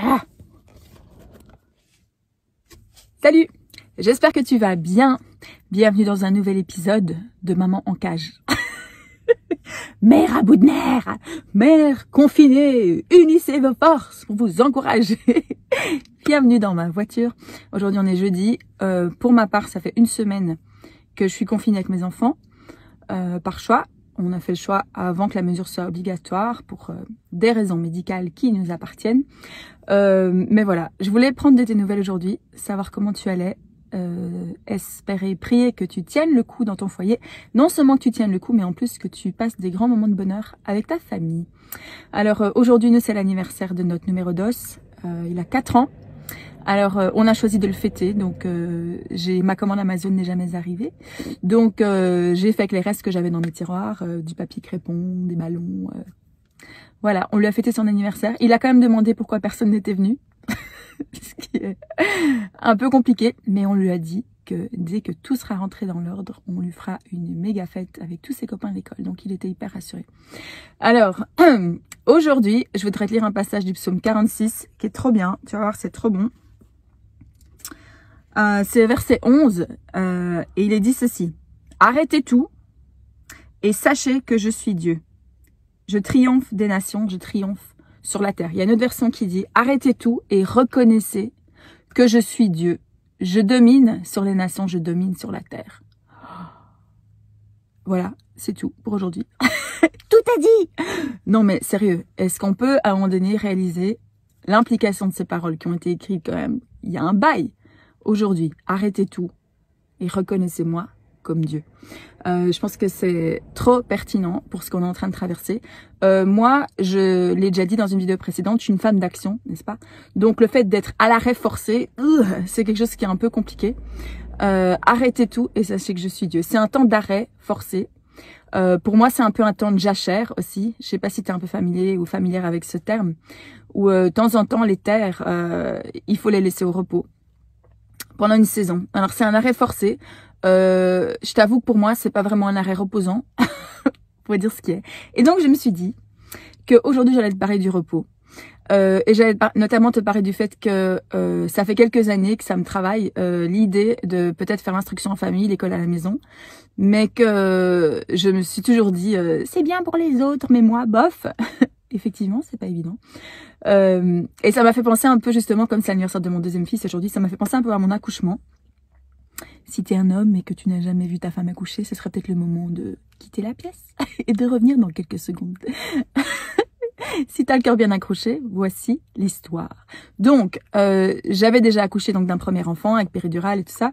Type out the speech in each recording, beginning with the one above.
Ah. Salut, j'espère que tu vas bien. Bienvenue dans un nouvel épisode de Maman en cage. Mère à bout de nerfs, mère confinée, unissez vos forces pour vous encourager. Bienvenue dans ma voiture. Aujourd'hui on est jeudi. Pour ma part, ça fait une semaine que je suis confinée avec mes enfants par choix. On a fait le choix avant que la mesure soit obligatoire pour des raisons médicales qui nous appartiennent. Mais voilà, je voulais prendre de tes nouvelles aujourd'hui, savoir comment tu allais, espérer, prier que tu tiennes le coup dans ton foyer. Non seulement que tu tiennes le coup, mais en plus que tu passes des grands moments de bonheur avec ta famille. Alors aujourd'hui, nous, c'est l'anniversaire de notre numéro dos. Il a 4 ans. Alors, on a choisi de le fêter, donc ma commande Amazon n'est jamais arrivée. Donc, j'ai fait avec les restes que j'avais dans mes tiroirs, du papier crépon, des ballons. Voilà, on lui a fêté son anniversaire. Il a quand même demandé pourquoi personne n'était venu, ce qui est un peu compliqué, mais on lui a dit que dès que tout sera rentré dans l'ordre, on lui fera une méga fête avec tous ses copains à l'école. Donc, il était hyper rassuré. Alors, aujourd'hui, je voudrais te lire un passage du psaume 46 qui est trop bien. Tu vas voir, c'est trop bon. C'est verset 11 et il est dit ceci: arrêtez tout et sachez que je suis Dieu. Je triomphe des nations, je triomphe sur la terre. Il y a une autre version qui dit: arrêtez tout et reconnaissez que je suis Dieu. Je domine sur les nations, je domine sur la terre. Voilà, c'est tout pour aujourd'hui. Tout est dit. Non mais sérieux, est-ce qu'on peut à un moment donné réaliser l'implication de ces paroles qui ont été écrites quand même? Il y a un bail. Aujourd'hui, arrêtez tout et reconnaissez-moi comme Dieu. Je pense que c'est trop pertinent pour ce qu'on est en train de traverser. Moi, je l'ai déjà dit dans une vidéo précédente, je suis une femme d'action, n'est-ce pas? Donc le fait d'être à l'arrêt forcé, c'est quelque chose qui est un peu compliqué. Arrêtez tout et sachez que je suis Dieu. C'est un temps d'arrêt forcé. Pour moi, c'est un peu un temps de jachère aussi. Je sais pas si tu es un peu familier ou familière avec ce terme. Où de temps en temps, les terres, il faut les laisser au repos pendant une saison. Alors c'est un arrêt forcé. Je t'avoue que pour moi, c'est pas vraiment un arrêt reposant. Pour dire ce qui est. Et donc je me suis dit qu'aujourd'hui j'allais te parler du repos. Et j'allais notamment te parler du fait que ça fait quelques années que ça me travaille l'idée de peut-être faire l'instruction en famille, l'école à la maison, mais que je me suis toujours dit c'est bien pour les autres, mais moi bof. Effectivement, c'est pas évident. Et ça m'a fait penser un peu justement, comme c'est l'anniversaire de mon deuxième fils aujourd'hui, ça m'a fait penser un peu à mon accouchement. Si t'es un homme et que tu n'as jamais vu ta femme accoucher, ce serait peut-être le moment de quitter la pièce et de revenir dans quelques secondes. Si t'as le cœur bien accroché, voici l'histoire. Donc, j'avais déjà accouché donc d'un premier enfant avec péridurale et tout ça.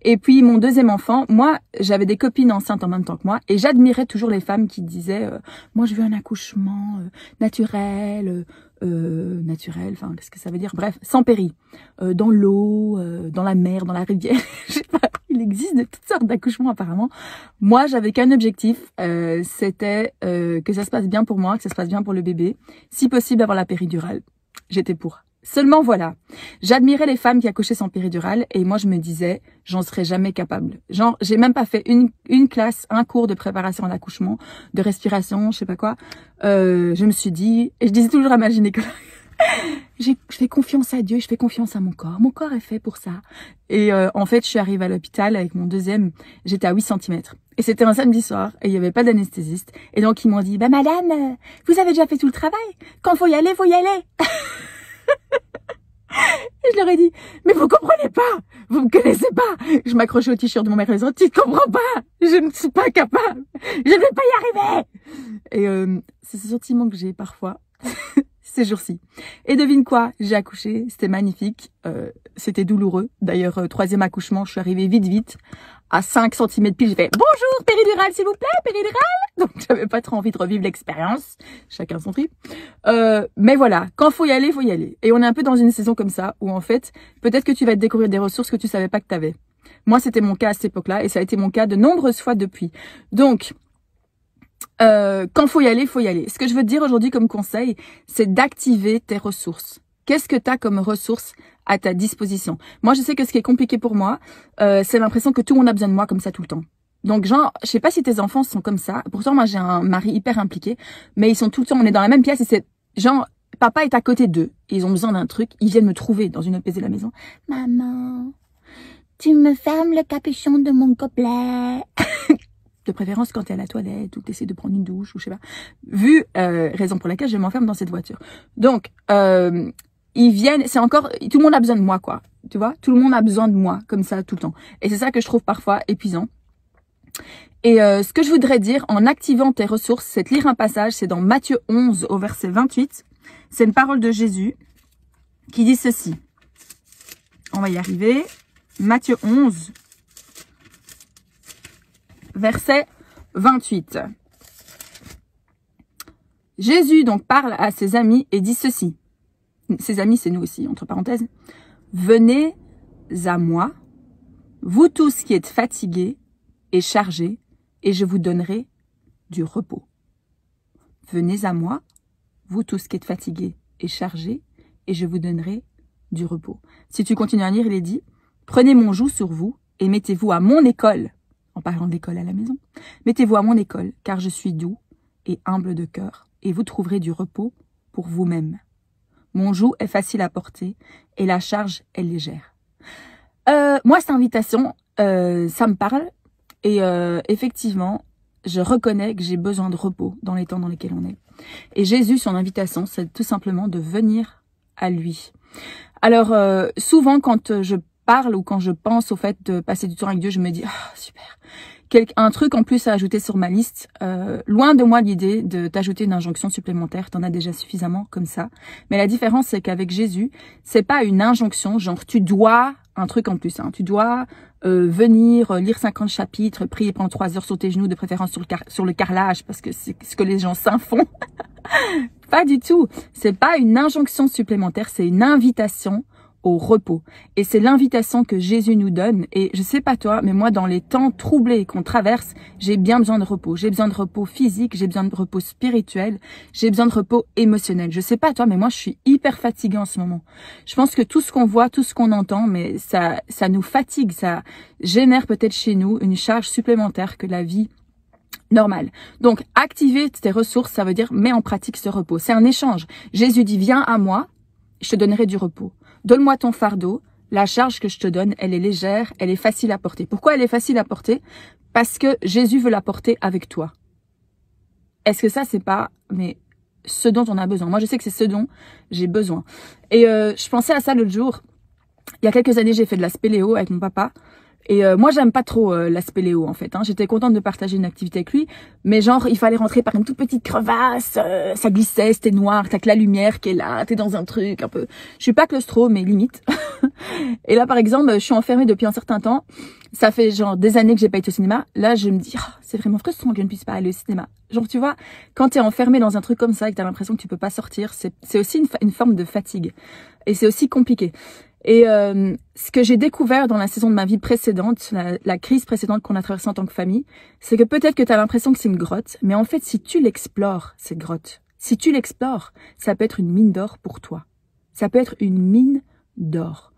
Et puis mon deuxième enfant, moi, j'avais des copines enceintes en même temps que moi, et j'admirais toujours les femmes qui disaient moi je veux un accouchement naturel, enfin qu'est-ce que ça veut dire? Bref, sans péri, dans l'eau, dans la mer, dans la rivière. Je sais pas. Il existe de toutes sortes d'accouchements apparemment. Moi, j'avais qu'un objectif, c'était que ça se passe bien pour moi, que ça se passe bien pour le bébé. Si possible, avoir la péridurale. J'étais pour. Seulement voilà, j'admirais les femmes qui accouchaient sans péridurale et moi je me disais, j'en serais jamais capable. Genre, j'ai même pas fait une classe, un cours de préparation à l'accouchement, de respiration, je sais pas quoi. Je me suis dit, et je disais toujours à ma gynécologue, je fais confiance à Dieu, je fais confiance à mon corps est fait pour ça. Et en fait, je suis arrivée à l'hôpital avec mon deuxième, j'étais à 8 cm. Et c'était un samedi soir, et il y avait pas d'anesthésiste. Et donc ils m'ont dit, bah madame, vous avez déjà fait tout le travail, quand faut y aller, faut y aller. Et je leur ai dit, mais vous comprenez pas, vous me connaissez pas. Je m'accrochais au t-shirt de mon mère en disant, tu ne comprends pas, je ne suis pas capable, je ne vais pas y arriver. Et c'est ce sentiment que j'ai parfois ces jours-ci. Et devine quoi, j'ai accouché, c'était magnifique, c'était douloureux. D'ailleurs, troisième accouchement, je suis arrivée vite, à 5 cm pile, j'ai fait « Bonjour, péridurale s'il vous plaît, péridurale !» Donc j'avais pas trop envie de revivre l'expérience, chacun son trip. Mais voilà, quand faut y aller, faut y aller. Et on est un peu dans une saison comme ça, où en fait, peut-être que tu vas te découvrir des ressources que tu savais pas que tu avais. Moi, c'était mon cas à cette époque-là, et ça a été mon cas de nombreuses fois depuis. Donc, quand faut y aller, faut y aller. Ce que je veux te dire aujourd'hui comme conseil, c'est d'activer tes ressources. Qu'est-ce que tu as comme ressources à ta disposition? Moi, je sais que ce qui est compliqué pour moi, c'est l'impression que tout le monde a besoin de moi comme ça tout le temps. Donc, genre, je sais pas si tes enfants sont comme ça. Pourtant, moi, j'ai un mari hyper impliqué, mais ils sont tout le temps, on est dans la même pièce et c'est genre, papa est à côté d'eux, et ils ont besoin d'un truc, ils viennent me trouver dans une autre pièce de la maison. Maman, tu me fermes le capuchon de mon gobelet. De préférence quand t'es à la toilette ou t'essaies de prendre une douche ou je sais pas. Raison pour laquelle je m'enferme dans cette voiture. Donc, ils viennent, c'est encore, tout le monde a besoin de moi, quoi. Tu vois, tout le monde a besoin de moi, comme ça, tout le temps. Et c'est ça que je trouve parfois épuisant. Et ce que je voudrais dire en activant tes ressources, c'est de lire un passage, c'est dans Matthieu 11 au verset 28. C'est une parole de Jésus qui dit ceci. On va y arriver. Matthieu 11, verset 28. Jésus donc parle à ses amis et dit ceci. Ses amis, c'est nous aussi, entre parenthèses. Venez à moi, vous tous qui êtes fatigués et chargés, et je vous donnerai du repos. Venez à moi, vous tous qui êtes fatigués et chargés, et je vous donnerai du repos. Si tu continues à lire, il est dit, prenez mon joug sur vous et mettez-vous à mon école, en parlant d'école à la maison, mettez-vous à mon école, car je suis doux et humble de cœur, et vous trouverez du repos pour vous-même. Mon joug est facile à porter et la charge est légère. Moi, cette invitation, ça me parle. Et effectivement, je reconnais que j'ai besoin de repos dans les temps dans lesquels on est. Et Jésus, son invitation, c'est tout simplement de venir à lui. Alors, souvent, quand je parle ou quand je pense au fait de passer du temps avec Dieu, je me dis, ah, super. Un truc en plus à ajouter sur ma liste. Loin de moi l'idée de t'ajouter une injonction supplémentaire. T'en as déjà suffisamment comme ça. Mais la différence, c'est qu'avec Jésus, c'est pas une injonction, genre tu dois un truc en plus. Hein. Tu dois venir lire 50 chapitres, prier pendant 3 heures sur tes genoux, de préférence sur le carrelage, parce que c'est ce que les gens saints font. Pas du tout. C'est pas une injonction supplémentaire, c'est une invitation au repos. Et c'est l'invitation que Jésus nous donne. Et je sais pas toi, mais moi, dans les temps troublés qu'on traverse, j'ai bien besoin de repos. J'ai besoin de repos physique, j'ai besoin de repos spirituel, j'ai besoin de repos émotionnel. Je sais pas toi, mais moi, je suis hyper fatiguée en ce moment. Je pense que tout ce qu'on voit, tout ce qu'on entend, mais ça nous fatigue, ça génère peut-être chez nous une charge supplémentaire que la vie normale. Donc, activer tes ressources, ça veut dire mets en pratique ce repos. C'est un échange. Jésus dit, viens à moi, je te donnerai du repos. Donne-moi ton fardeau, la charge que je te donne, elle est légère, elle est facile à porter. Pourquoi elle est facile à porter? Parce que Jésus veut la porter avec toi. Est-ce que ça, c'est pas ce dont on a besoin? Moi, je sais que c'est ce dont j'ai besoin. Et je pensais à ça l'autre jour. Il y a quelques années, j'ai fait de la spéléo avec mon papa. Et moi, j'aime pas trop la spéléo, en fait. Hein. J'étais contente de partager une activité avec lui. Mais genre, il fallait rentrer par une toute petite crevasse. Ça glissait, c'était noir. T'as que la lumière qui est là. T'es dans un truc un peu... Je suis pas claustro, mais limite. Et là, par exemple, je suis enfermée depuis un certain temps. Ça fait genre des années que j'ai pas été au cinéma. Là, je me dis, oh, c'est vraiment frustrant que je ne puisse pas aller au cinéma. Genre, tu vois, quand t'es enfermé dans un truc comme ça et que t'as l'impression que tu peux pas sortir, c'est aussi une forme de fatigue. Et c'est aussi compliqué. Et ce que j'ai découvert dans la saison de ma vie précédente, la crise précédente qu'on a traversée en tant que famille, c'est que peut-être que tu as l'impression que c'est une grotte, mais en fait, si tu l'explores, cette grotte, si tu l'explores, ça peut être une mine d'or pour toi. Ça peut être une mine d'or.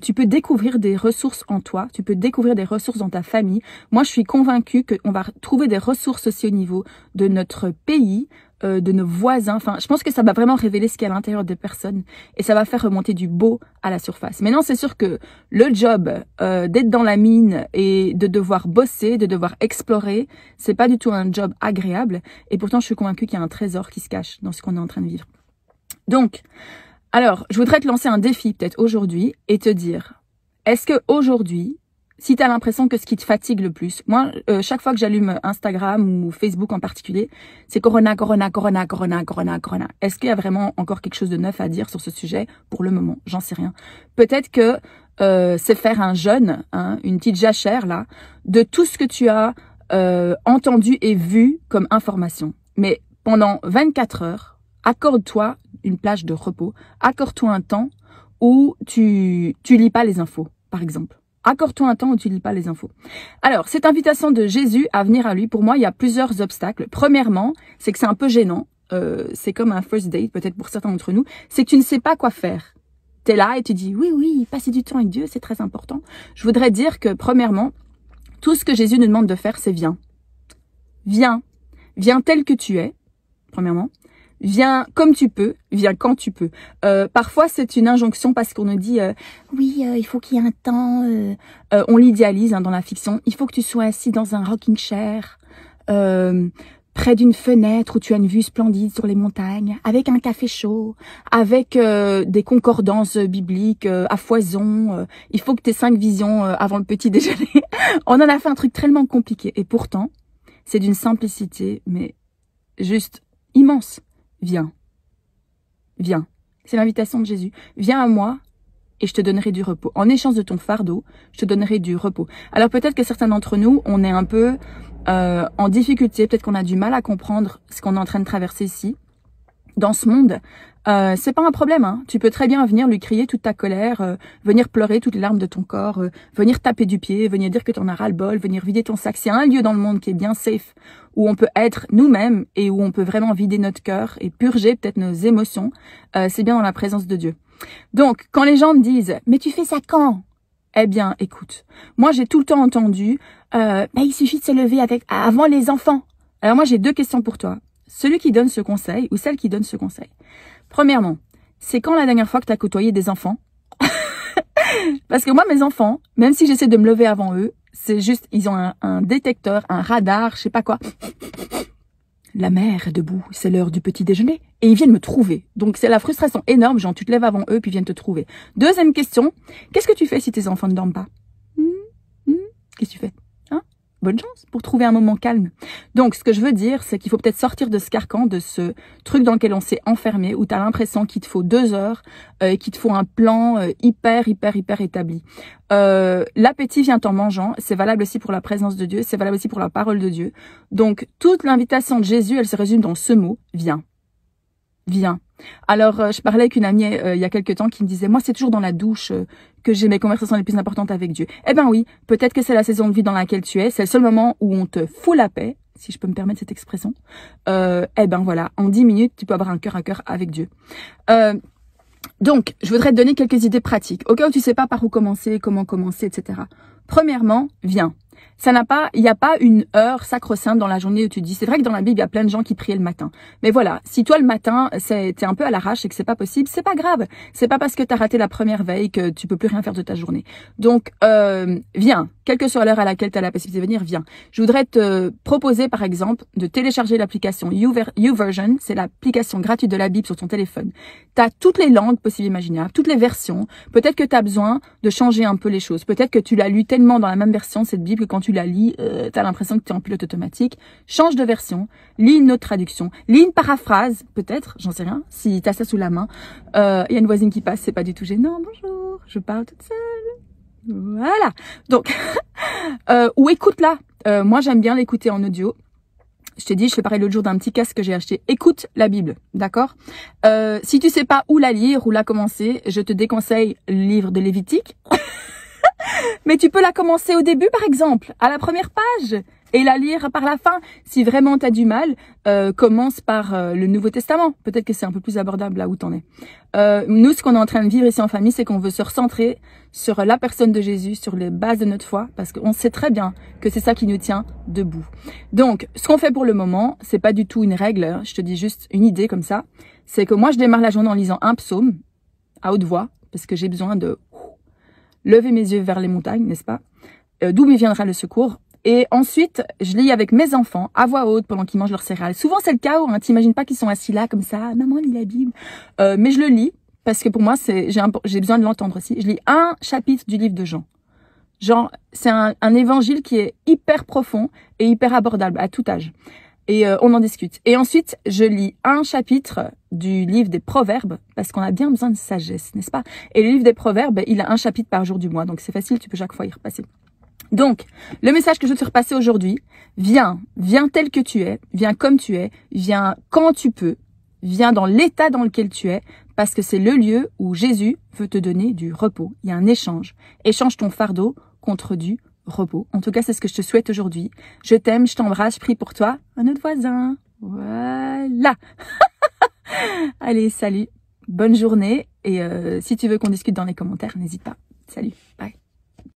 Tu peux découvrir des ressources en toi, tu peux découvrir des ressources dans ta famille. Moi, je suis convaincue qu'on va trouver des ressources aussi au niveau de notre pays, de nos voisins. Enfin, je pense que ça va vraiment révéler ce qu'il y a à l'intérieur des personnes et ça va faire remonter du beau à la surface. Maintenant, c'est sûr que le job d'être dans la mine et de devoir bosser, de devoir explorer, c'est pas du tout un job agréable. Et pourtant, je suis convaincue qu'il y a un trésor qui se cache dans ce qu'on est en train de vivre. Donc, alors, je voudrais te lancer un défi peut-être aujourd'hui et te dire, est-ce que aujourd'hui, si tu as l'impression que ce qui te fatigue le plus, moi, chaque fois que j'allume Instagram ou Facebook en particulier, c'est Corona, Corona, Corona, Corona, Corona, Corona. Est-ce qu'il y a vraiment encore quelque chose de neuf à dire sur ce sujet? Pour le moment, j'en sais rien. Peut-être que c'est faire un jeûne, hein, une petite jachère là, de tout ce que tu as entendu et vu comme information. Mais pendant 24 heures, accorde-toi une plage de repos, accorde-toi un temps où tu lis pas les infos, par exemple. Accorde-toi un temps où tu lis pas les infos. Alors, cette invitation de Jésus à venir à lui, pour moi, il y a plusieurs obstacles. Premièrement, c'est que c'est un peu gênant. C'est comme un first date, peut-être pour certains d'entre nous. C'est que tu ne sais pas quoi faire. T'es là et tu dis, oui, passer du temps avec Dieu, c'est très important. Je voudrais dire que, premièrement, tout ce que Jésus nous demande de faire, c'est viens. Viens. Viens tel que tu es, premièrement. Viens comme tu peux, viens quand tu peux. Parfois, c'est une injonction parce qu'on nous dit oui, il faut qu'il y ait un temps. On l'idéalise dans la fiction. Il faut que tu sois assis dans un rocking chair, près d'une fenêtre où tu as une vue splendide sur les montagnes, avec un café chaud, avec des concordances bibliques à foison. Il faut que tu aies 5 visions avant le petit déjeuner. On en a fait un truc tellement compliqué. Et pourtant, c'est d'une simplicité, mais juste immense. Viens, viens. C'est l'invitation de Jésus. Viens à moi et je te donnerai du repos. En échange de ton fardeau, je te donnerai du repos. Alors peut-être que certains d'entre nous, on est un peu en difficulté. Peut-être qu'on a du mal à comprendre ce qu'on est en train de traverser ici. Dans ce monde, c'est pas un problème. Hein. Tu peux très bien venir lui crier toute ta colère, venir pleurer toutes les larmes de ton corps, venir taper du pied, venir dire que t'en as ras-le-bol, venir vider ton sac. S'il y a un lieu dans le monde qui est bien safe, où on peut être nous-mêmes et où on peut vraiment vider notre cœur et purger peut-être nos émotions, c'est bien dans la présence de Dieu. Donc, quand les gens me disent « Mais tu fais ça quand ?» Eh bien, écoute, moi j'ai tout le temps entendu il suffit de se lever avant les enfants. Alors moi j'ai 2 questions pour toi. Celui qui donne ce conseil ou celle qui donne ce conseil. Premièrement, c'est quand la dernière fois que tu as côtoyé des enfants? Parce que moi, mes enfants, même si j'essaie de me lever avant eux, c'est juste, ils ont un détecteur, un radar, je sais pas quoi. La mère est debout, c'est l'heure du petit déjeuner. Et ils viennent me trouver. Donc c'est la frustration énorme, genre tu te lèves avant eux, puis ils viennent te trouver. Deuxième question, qu'est-ce que tu fais si tes enfants ne dorment pas? Qu'est-ce que tu fais? Bonne chance pour trouver un moment calme. Donc, ce que je veux dire, c'est qu'il faut peut-être sortir de ce carcan, de ce truc dans lequel on s'est enfermé, où tu as l'impression qu'il te faut 2 heures, et qu'il te faut un plan hyper établi. L'appétit vient en mangeant, c'est valable aussi pour la présence de Dieu, c'est valable aussi pour la parole de Dieu. Donc, toute l'invitation de Jésus, elle se résume dans ce mot, viens. Viens. Alors, je parlais avec une amie il y a quelques temps qui me disait, moi, c'est toujours dans la douche que j'ai mes conversations les plus importantes avec Dieu. Eh ben oui, peut-être que c'est la saison de vie dans laquelle tu es, c'est le seul moment où on te fout la paix, si je peux me permettre cette expression. Eh ben voilà, en 10 minutes, tu peux avoir un cœur à cœur avec Dieu. Donc, je voudrais te donner quelques idées pratiques, au cas où tu sais pas par où commencer, comment commencer, etc. Premièrement, viens. Il n'y a pas une heure sacro-sainte dans la journée où tu te dis, c'est vrai que dans la Bible, il y a plein de gens qui priaient le matin. Mais voilà, si toi le matin, t'es un peu à l'arrache et que c'est pas possible, c'est pas grave. C'est pas parce que t'as raté la première veille que tu peux plus rien faire de ta journée. Donc, viens. Quelle que soit l'heure à laquelle tu as la possibilité de venir, viens. Je voudrais te proposer, par exemple, de télécharger l'application YouVersion. C'est l'application gratuite de la Bible sur ton téléphone. Tu as toutes les langues possibles et imaginables, toutes les versions. Peut-être que tu as besoin de changer un peu les choses. Peut-être que tu l'as lu tellement dans la même version, cette Bible, que quand tu la lis, tu as l'impression que tu es en pilote automatique. Change de version, lis une autre traduction, lis une paraphrase, peut-être, j'en sais rien, si tu as ça sous la main. Il y a une voisine qui passe, c'est pas du tout gênant. Bonjour, je parle toute seule. Voilà. Donc, ou écoute-la. Moi, j'aime bien l'écouter en audio. Je t'ai dit, je fais pareil l'autre jour d'un petit casque que j'ai acheté. Écoute la Bible, d'accord? Si tu sais pas où la lire, où la commencer, je te déconseille le livre de Lévitique. Mais tu peux la commencer au début, par exemple, à la première page, et la lire par la fin. Si vraiment tu as du mal, commence par le Nouveau Testament. Peut-être que c'est un peu plus abordable là où t'en es. Nous, ce qu'on est en train de vivre ici en famille, c'est qu'on veut se recentrer sur la personne de Jésus, sur les bases de notre foi, parce qu'on sait très bien que c'est ça qui nous tient debout. Donc, ce qu'on fait pour le moment, c'est pas du tout une règle, hein, je te dis juste une idée comme ça, c'est que moi, je démarre la journée en lisant un psaume, à haute voix, parce que j'ai besoin de lever mes yeux vers les montagnes, n'est-ce pas? D'où me viendra le secours. Et ensuite, je lis avec mes enfants, à voix haute, pendant qu'ils mangent leur céréales. Souvent, c'est le cas où, hein, t'imagines pas qu'ils sont assis là, comme ça, maman lit la Bible. Mais je le lis, parce que pour moi, j'ai besoin de l'entendre aussi. Je lis un chapitre du livre de Jean. Jean, c'est un évangile qui est hyper profond et hyper abordable à tout âge. Et on en discute. Et ensuite, je lis un chapitre du livre des Proverbes, parce qu'on a bien besoin de sagesse, n'est-ce pas? Et le livre des Proverbes, il a un chapitre par jour du mois, donc c'est facile, tu peux chaque fois y repasser. Donc, le message que je veux te repasser aujourd'hui, viens tel que tu es, viens comme tu es, viens quand tu peux, viens dans l'état dans lequel tu es, parce que c'est le lieu où Jésus veut te donner du repos. Il y a un échange. Échange ton fardeau contre du repos. En tout cas, c'est ce que je te souhaite aujourd'hui. Je t'aime, je t'embrasse, je prie pour toi. Un autre voisin. Voilà. Allez, salut. Bonne journée. Et si tu veux qu'on discute dans les commentaires, n'hésite pas. Salut. Bye.